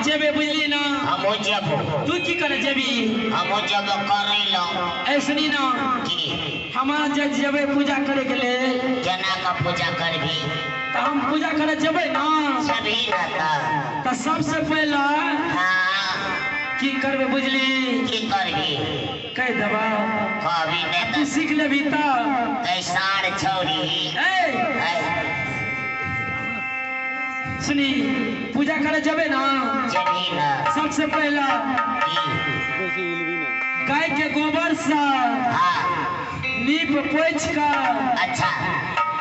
जेबे बुझली ना हम जेबो तू की करे जेबी हम जेबो करे लो ऐसनी ना की हम जेबे पूजा करे के ले केना का पूजा करबी तो हम पूजा करे जेबे ना सभी ना तो सबसे पहला हां की करबे बुझली की करबी कह दबा कभी ने तू सीख लेबी त कैसार छोड़ी ए सुनी पूजा करे जेबे ना जभी ना सबसे पहला गाय के गोबर से हां नीप पोछ कर अच्छा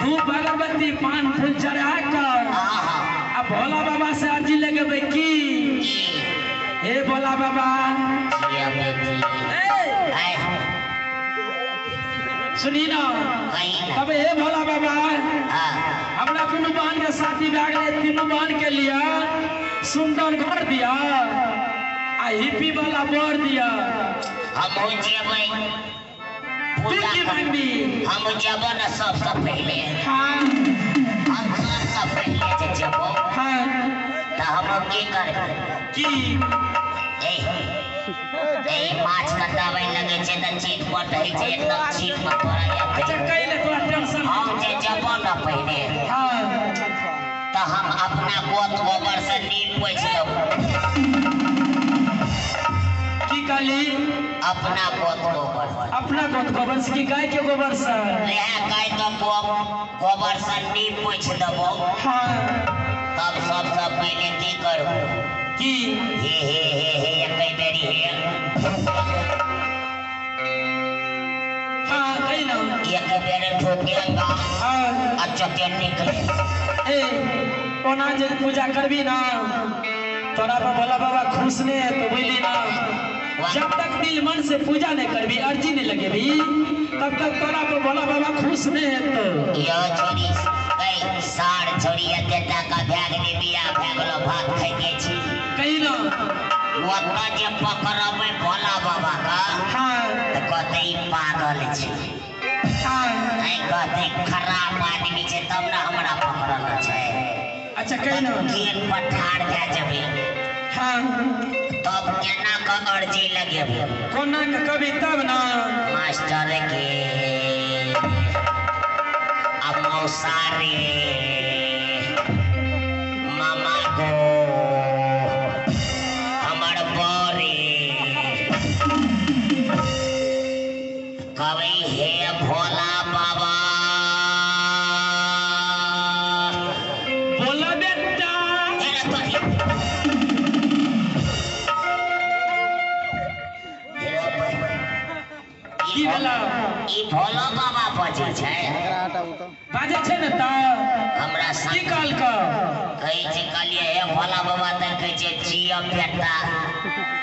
धूप अगरबत्ती पान फूल चढ़ा कर अब भोला बाबा से अर्जी लगेबे की हे भोला बाबा सुनी ना तब हे भोला बाबा हमरा तीनों बहन के शादी भए गेलै तीनों बहन के लिए सुंदर घर दिया आ हिप्पी वाला बर दिया हम हो जेबै तू की मांगबी हम जेबो ना सबसे पहले हाँ हम सबसे पहले जे जेबो हाँ त हम की करब की ए माछ का दवाई लगे छे त चीट पर रही छे एकदम चीट में तोरा या अच्छा कइले तोरा टेंशन हम जे जेबो ना पहले हाँ त हम अपना गोत गोबर से नीप पोछ देबो की कहली अपना गोत गोबर अपना गोत गोबर से की गाय के गोबर से रह गाय तो गोबर से नीप पोछ देबो हाँ तब सबसे पहले की करबो की हे कई बेरी हे हाँ कही ना एक बेरे ठोकेंगा हाँ अच्छा के निकले ए ओना जे पूजा करबी ना तोरा पर भोला बाबा खुश नहीं है तो बुझली ना जब तक दिल मन से पूजा नहीं करबी अर्जी नहीं लगेबी तब तक तोरा पर भोला बाबा खुश नहीं है तो यो छोरी कई सार छोरी देता का भाग ने बिया भागलो भात खाई के छी कही ना ओतना जे पकड़बै भोला बाबा का हाँ त कहते ई पागल छी हाँ आई कहते खराब आदमी छे तब ना हमरा पकड़ल छै अच्छा कही ना खेत पठार जा जबे हाँ तब केना का अर्जी लगेबे कोना के कभी तब ना मास्टर के अब मौसारे मामा को हमर बरे कवि हे भोला बाबा बोला बेटा की भेला ई भोला बाबा बजे छै बाजे छै ने त हमरा की काल का कहै छै कहलिए हे भोला बाबा त कहै छै जिया बेटा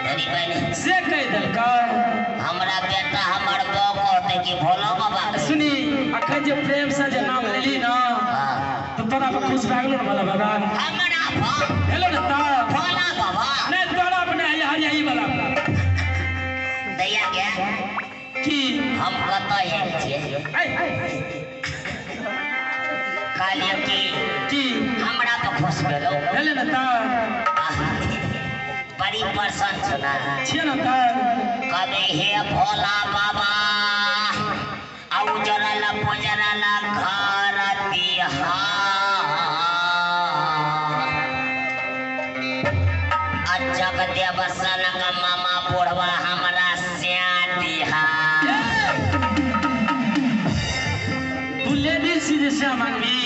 तनी बहन से कह देलका हमरा बेटा हमर बाप कहते कि भोला बाबा सुनी अखन जे प्रेम से जे नाम लेली ना तो तोरा पर खुश भए गेलो भोला बाबा हमरा बाप हेलो ना त भोला बाबा नहीं तोरा अपने हरियाई वाला दैया के की हम कतय आयल छियै कहलिए कि हमरा पर खुश भेलो हेलो ना त बड़ी प्रसन्न सुना छियै ना त कभी हे भोला बाबा औ जरला पुजरला घर दिहा अजग देवसन का मामा बुढ़वा हमरा स्या दिहा तू लेडीज सी जैसे मांगबी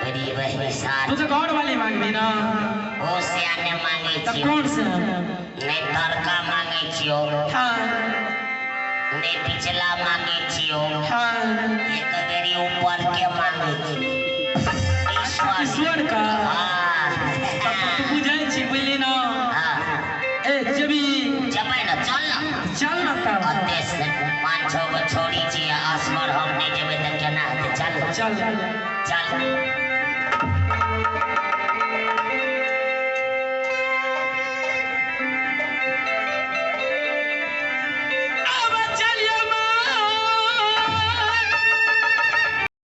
बड़ी वही साथ तू तो घर वाली मांगबी ना ओ स्याने मांगे तब छियो कौन से नहीं तड़का मांगे छियो हाँ नहीं पिछला मांगे छियो हाँ एक बेरी ऊपर के मांगे छियो ईश्वर का हाँ तब तू बुझाई छी बुझली ना हाँ ए जबी जबै न चल ना तब अते से 5-6 गो छोड़ी छी असमर हम नहीं जेबै त केना हेतै चल चल चल